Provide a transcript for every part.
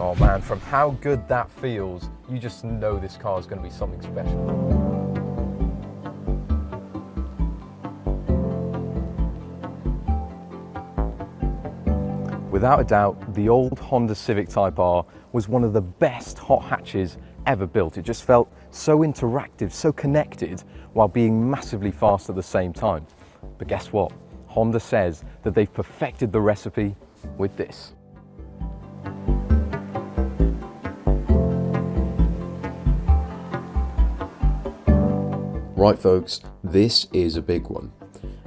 Oh man, from how good that feels, you just know this car is going to be something special. Without a doubt, the old Honda Civic Type R was one of the best hot hatches ever built. It just felt so interactive, so connected, while being massively fast at the same time. But guess what? Honda says that they've perfected the recipe with this. Right folks, this is a big one.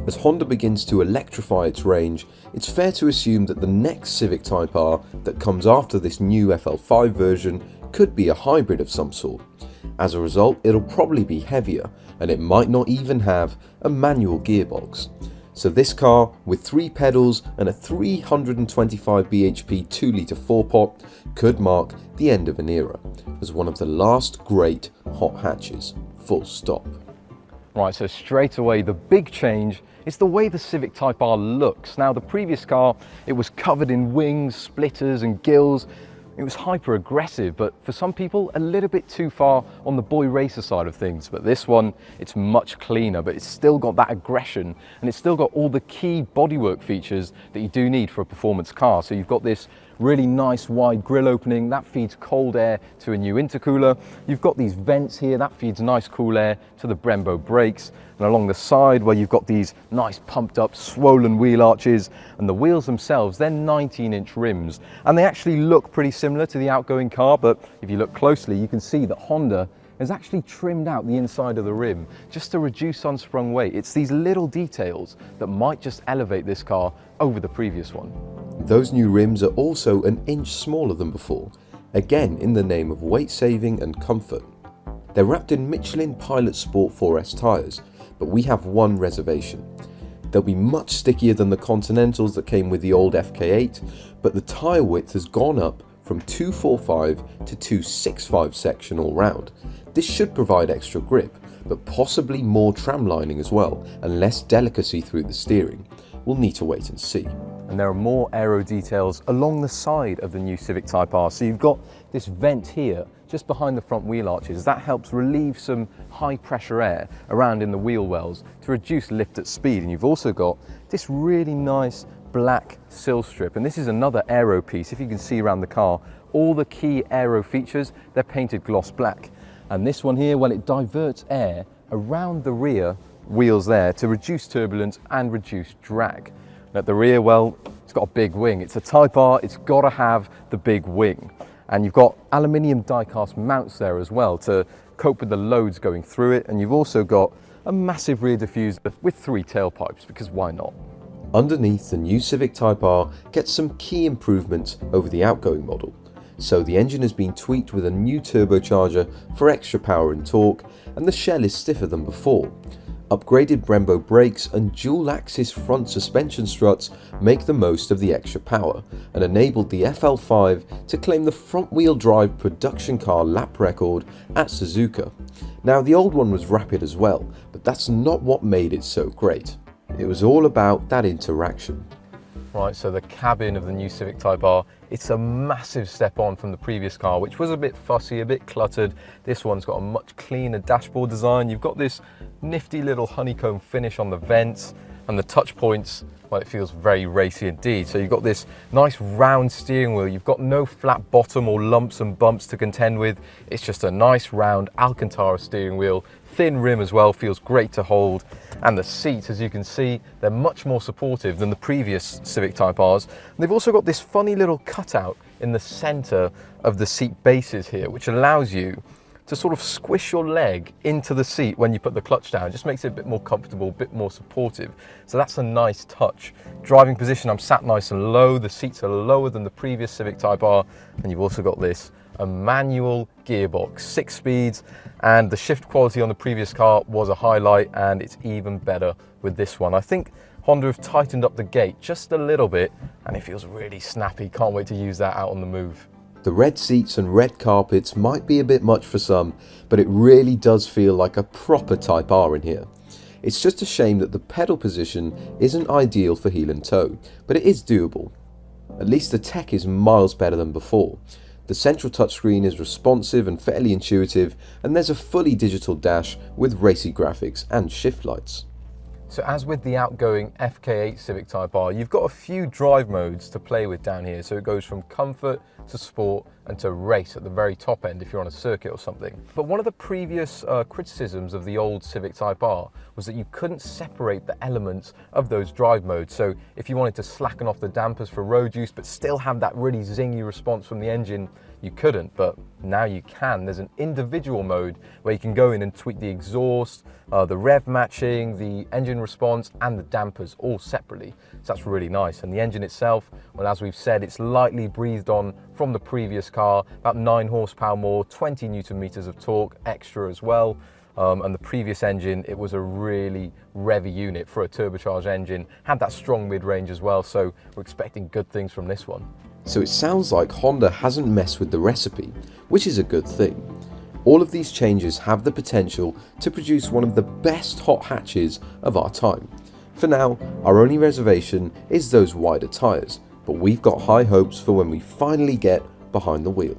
As Honda begins to electrify its range, it's fair to assume that the next Civic Type R that comes after this new FL5 version could be a hybrid of some sort. As a result, it'll probably be heavier, and it might not even have a manual gearbox. So this car, with 3 pedals and a 325 bhp 2-litre 4-pot, could mark the end of an era, as one of the last great hot hatches, full stop. Right, so straight away the big change is the way the Civic Type R looks. Now the previous car, it was covered in wings, splitters and gills. It was hyper aggressive, but for some people a little bit too far on the boy racer side of things. But this one, it's much cleaner, but it's still got that aggression, and it's still got all the key bodywork features that you do need for a performance car. So you've got this really nice wide grille opening that feeds cold air to a new intercooler. You've got these vents here that feeds nice cool air to the Brembo brakes, and along the side where you've got these nice pumped up swollen wheel arches, and the wheels themselves, they're 19-inch rims, and they actually look pretty similar to the outgoing car, but if you look closely you can see that Honda has actually trimmed out the inside of the rim just to reduce unsprung weight. It's these little details that might just elevate this car over the previous one. Those new rims are also an inch smaller than before, again in the name of weight saving and comfort. They're wrapped in Michelin Pilot Sport 4S tyres, but we have one reservation. They'll be much stickier than the Continentals that came with the old FK8, but the tyre width has gone up from 245 to 265 section all round. This should provide extra grip, but possibly more tram lining as well, and less delicacy through the steering. We'll need to wait and see. And there are more aero details along the side of the new Civic Type R. So you've got this vent here just behind the front wheel arches. That helps relieve some high pressure air around in the wheel wells to reduce lift at speed. And you've also got this really nice black sill strip, and this is another aero piece. If you can see around the car, all the key aero features, they're painted gloss black. And this one here, well, it diverts air around the rear wheels there to reduce turbulence and reduce drag. And at the rear, well, it's got a big wing. It's a Type R, it's got to have the big wing. And you've got aluminium die-cast mounts there as well to cope with the loads going through it. And you've also got a massive rear diffuser with 3 tailpipes, because why not? Underneath, the new Civic Type R gets some key improvements over the outgoing model. So the engine has been tweaked with a new turbocharger for extra power and torque, and the shell is stiffer than before. Upgraded Brembo brakes and dual-axis front suspension struts make the most of the extra power, and enabled the FL5 to claim the front-wheel drive production car lap record at Suzuka. Now the old one was rapid as well, but that's not what made it so great. It was all about that interaction. Right, so the cabin of the new Civic Type R, it's a massive step on from the previous car, which was a bit fussy, a bit cluttered. This one's got a much cleaner dashboard design. You've got this nifty little honeycomb finish on the vents, and the touch points, well, it feels very racy indeed. So you've got this nice round steering wheel. You've got no flat bottom or lumps and bumps to contend with. It's just a nice round Alcantara steering wheel. Thin rim as well, feels great to hold. And the seats, as you can see, they're much more supportive than the previous Civic Type Rs. And they've also got this funny little cutout in the center of the seat bases here, which allows you to sort of squish your leg into the seat when you put the clutch down. It just makes it a bit more comfortable, a bit more supportive. So that's a nice touch. Driving position, I'm sat nice and low. The seats are lower than the previous Civic Type R. And you've also got this, a manual gearbox, 6 speeds, and the shift quality on the previous car was a highlight, and it's even better with this one. I think Honda have tightened up the gate just a little bit, and it feels really snappy. Can't wait to use that out on the move. The red seats and red carpets might be a bit much for some, but it really does feel like a proper Type R in here. It's just a shame that the pedal position isn't ideal for heel and toe, but it is doable. At least the tech is miles better than before. The The central touchscreen is responsive and fairly intuitive, and there's a fully digital dash with racy graphics and shift lights. So as with the outgoing FK8 Civic Type R, you've got a few drive modes to play with down here. So it goes from comfort to sport and to race at the very top end if you're on a circuit or something. But one of the previous criticisms of the old Civic Type R was that you couldn't separate the elements of those drive modes. So if you wanted to slacken off the dampers for road use but still have that really zingy response from the engine, you couldn't, but now you can. There's an individual mode where you can go in and tweak the exhaust, the rev matching, the engine response, and the dampers all separately. So that's really nice. And the engine itself, well, as we've said, it's lightly breathed on from the previous car, about 9 horsepower more, 20 Newton meters of torque extra as well. And the previous engine, it was a really revvy unit for a turbocharged engine, had that strong mid-range as well, so we're expecting good things from this one. So it sounds like Honda hasn't messed with the recipe, which is a good thing. All of these changes have the potential to produce one of the best hot hatches of our time. For now, our only reservation is those wider tyres, but we've got high hopes for when we finally get behind the wheel.